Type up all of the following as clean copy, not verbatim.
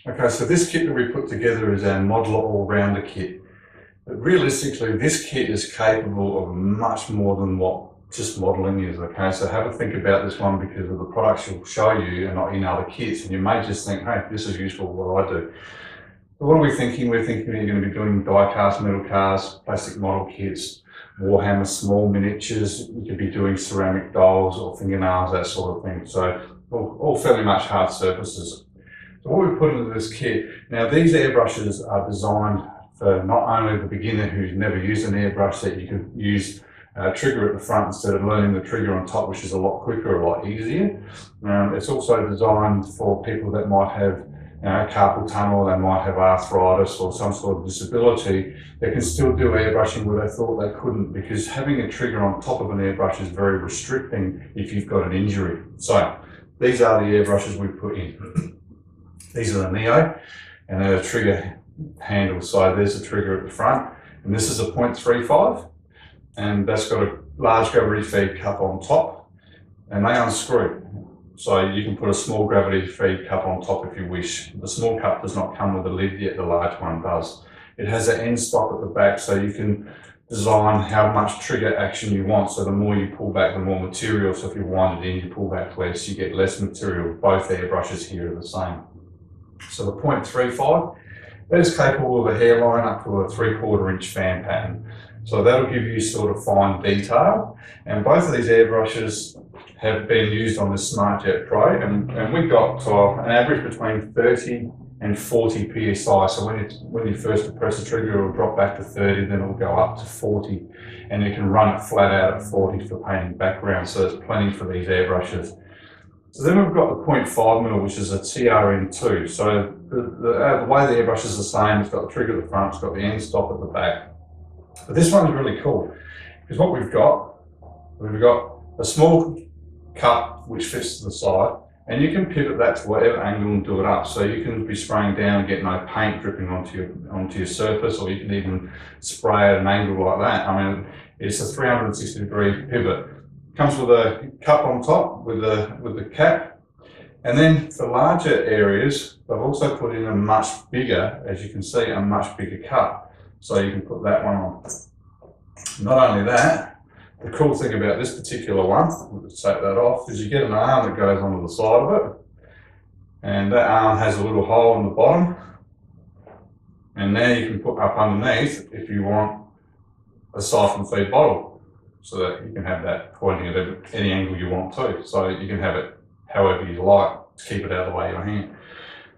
Okay, so this kit that we put together is our Modeller Allrounder kit. But realistically, this kit is capable of much more than what just modelling is, okay? So have a think about this one because of the products she'll show you and not in other kits. And you may just think, hey, this is useful, what I do. But what are we thinking? We're thinking that you're going to be doing die-cast metal cars, plastic model kits, Warhammer small miniatures. You could be doing ceramic dolls or fingernails, that sort of thing. So all fairly much hard surfaces. So what we put into this kit, now these airbrushes are designed for not only the beginner who's never used an airbrush, that you can use a trigger at the front instead of learning the trigger on top, which is a lot quicker, a lot easier. It's also designed for people that might have carpal tunnel, they might have arthritis or some sort of disability. They can still do airbrushing where they thought they couldn't, because having a trigger on top of an airbrush is very restricting if you've got an injury. So these are the airbrushes we put in. These are the Neo, and they're a trigger handle. So there's a trigger at the front, and this is a 0.35, and that's got a large gravity feed cup on top, and they unscrew. So you can put a small gravity feed cup on top if you wish. The small cup does not come with a lid yet, the large one does. It has an end stop at the back, so you can design how much trigger action you want. So the more you pull back, the more material. So if you wind it in, you pull back less, you get less material. Both airbrushes here are the same. So the 0.35, that is capable of a hairline up to a 3/4 inch fan pattern. So that'll give you sort of fine detail. And both of these airbrushes have been used on the SmartJet Pro, and we got an average between 30 and 40 psi. So when you first press the trigger, it'll drop back to 30, then it'll go up to 40, and you can run it flat out at 40 for painting backgrounds. So there's plenty for these airbrushes. So then we've got the 0.5mm, which is a TRN2. So the way the airbrush is the same. It's got the trigger at the front, it's got the end stop at the back. But this one's really cool, because what we've got a small cup which fits to the side, and you can pivot that to whatever angle and do it up. So you can be spraying down and get no paint dripping onto your surface, or you can even spray at an angle like that. I mean, it's a 360-degree pivot. Comes with a cup on top with the cap, and then for larger areas, they've also put in a much bigger, as you can see, a much bigger cup. So you can put that one on. Not only that, the cool thing about this particular one, we'll just take that off, is you get an arm that goes onto the side of it, and that arm has a little hole in the bottom, and now you can put up underneath if you want a siphon feed bottle, so that you can have that pointing at any angle you want to. So you can have it however you like to keep it out of the way of your hand.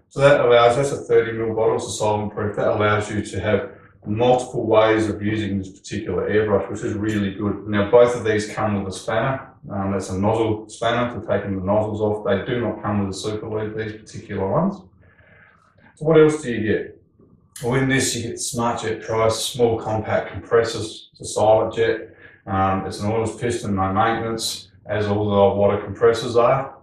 So that allows, that's a 30ml bottle, it's a solvent proof. That allows you to have multiple ways of using this particular airbrush, which is really good. Now both of these come with a spanner. That's a nozzle spanner for taking the nozzles off. They do not come with a super lead, these particular ones. So what else do you get? Well, in this you get SmartJet Pro, small compact compressors. It's a silent jet. It's an oilless piston, no maintenance, as all the water compressors are.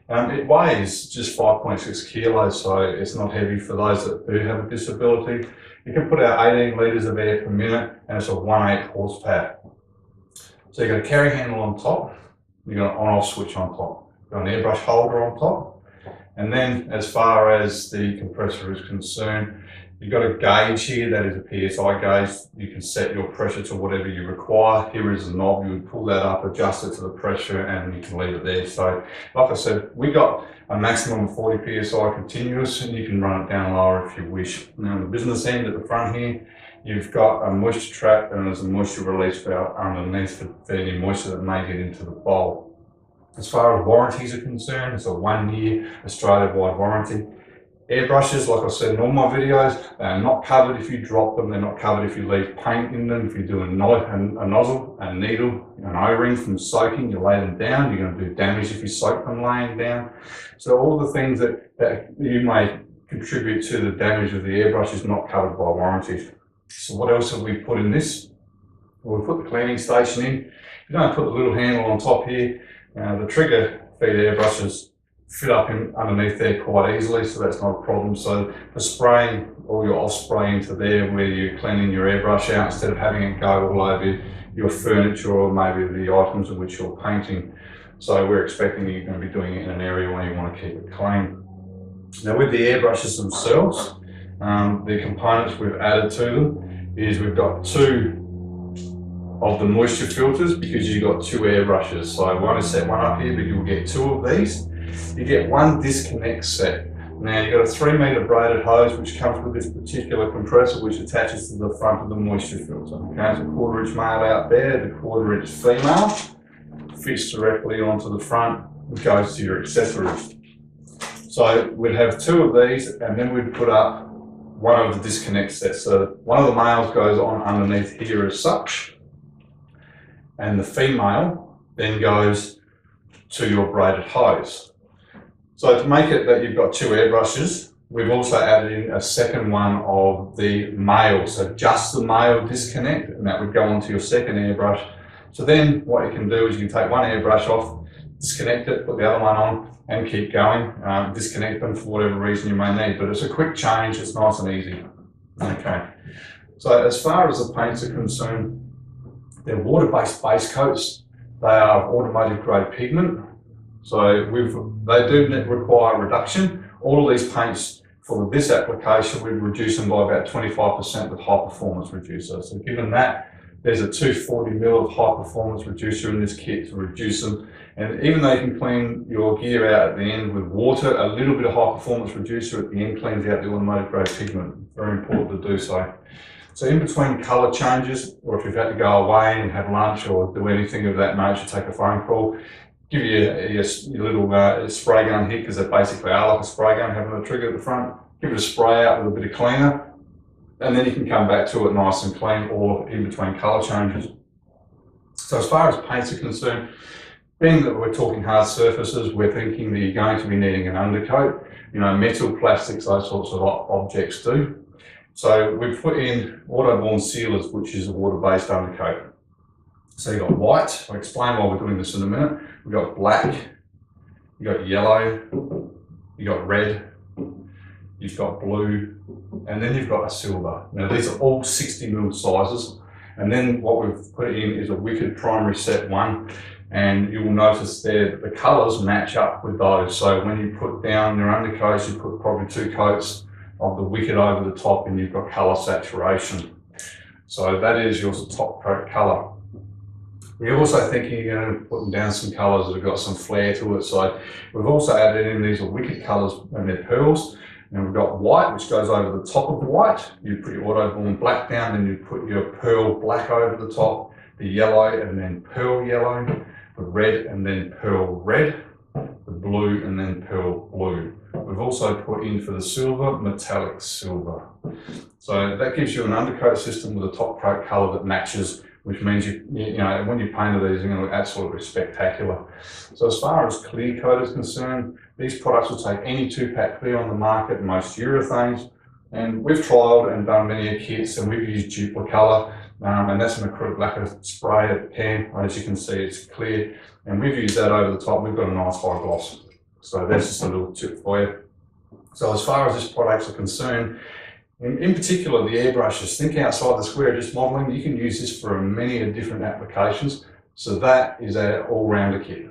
It weighs just 5.6 kilos, so it's not heavy for those that do have a disability. You can put out 18 litres of air per minute, and it's a 1/8 horsepower. So you've got a carry handle on top, you've got an on-off switch on top, you've got an airbrush holder on top, and then as far as the compressor is concerned, you've got a gauge here, that is a PSI gauge. You can set your pressure to whatever you require. Here is a knob, you would pull that up, adjust it to the pressure, and you can leave it there. So, like I said, we got a maximum of 40 PSI continuous, and you can run it down lower if you wish. Now, on the business end at the front here, you've got a moisture trap, and there's a moisture release valve underneath for any moisture that may get into the bowl. As far as warranties are concerned, it's a 1-year Australia-wide warranty. Airbrushes, like I said in all my videos, they're not covered if you drop them, they're not covered if you leave paint in them. If you do a nozzle, a needle, an O-ring from soaking, you lay them down, you're going to do damage if you soak them laying down. So all the things that you may contribute to the damage of the airbrush is not covered by warranties. So what else have we put in this? Well, we put the cleaning station in. You don't put the little handle on top here. The trigger feed airbrushes fit up underneath there quite easily, so that's not a problem. So for spraying all your off spray into there where you're cleaning your airbrush out, instead of having it go all over your furniture or maybe the items in which you're painting. So we're expecting you're going to be doing it in an area where you want to keep it clean. Now with the airbrushes themselves, the components we've added to them is we've got 2 of the moisture filters, because you've got 2 airbrushes. So I want to set one up here, but you'll get 2 of these. You get 1 disconnect set. Now you've got a 3-meter braided hose which comes with this particular compressor which attaches to the front of the moisture filter. Okay, so 1/4 inch male out there, the 1/4 inch female fits directly onto the front and goes to your accessories. So we'd have 2 of these, and then we'd put up 1 of the disconnect sets. So one of the males goes on underneath here as such, and the female then goes to your braided hose. So to make it that you've got 2 airbrushes, we've also added in a second one of the male, so just the male disconnect, and that would go onto your second airbrush. So then what you can do is you can take one airbrush off, disconnect it, put the other one on, and keep going. Disconnect them for whatever reason you may need, but it's a quick change, it's nice and easy. Okay, so as far as the paints are concerned, they're water-based base coats. They are automotive grade pigment. So they do require reduction. All of these paints for this application, we reduce them by about 25% with high performance reducer. So given that, there's a 240ml of high performance reducer in this kit to reduce them. And even though you can clean your gear out at the end with water, a little bit of high performance reducer at the end cleans out the automotive grade pigment. Very important to do so. So in between colour changes, or if you've had to go away and have lunch or do anything of that nature, take a phone call, give you your little spray gun here, because they basically are like a spray gun, having a trigger at the front. Give it a spray out with a bit of cleaner, and then you can come back to it nice and clean, or in between colour changes. So as far as paints are concerned, being that we're talking hard surfaces, we're thinking that you're going to be needing an undercoat. You know, metal, plastics, those sorts of objects do. So we've put in waterborne sealers, which is a water-based undercoat. So you've got white, I'll explain why we're doing this in a minute. We've got black, you've got yellow, you've got red, you've got blue, and then you've got a silver. Now these are all 60ml sizes. And then what we've put in is a wicked primary set 1. And you will notice there that the colours match up with those. So when you put down your undercoats, you put probably 2 coats of the wicked over the top, and you've got colour saturation. So that is your top coat colour. We're also thinking you're going to put down some colours that have got some flair to it. So we've also added in, these are wicked colours, and they're pearls. And we've got white, which goes over the top of the white. You put your autoborne black down, then you put your pearl black over the top, the yellow, and then pearl yellow, the red, and then pearl red, the blue, and then pearl blue. We've also put in for the silver, metallic silver. So that gives you an undercoat system with a top coat colour that matches, which means you know, when you painted these, you're going to look absolutely spectacular. So as far as clear coat is concerned, these products will take any 2-pack clear on the market, most urethanes. And we've trialled and done many kits, and we've used Duplicolor, and that's an acrylic lacquer spray pen. As you can see, it's clear, and we've used that over the top. We've got a nice high gloss. So that's just a little tip for you. So as far as these products are concerned, in particular the airbrushes, think outside the square, just modelling. You can use this for many different applications. So that is our all-rounder kit.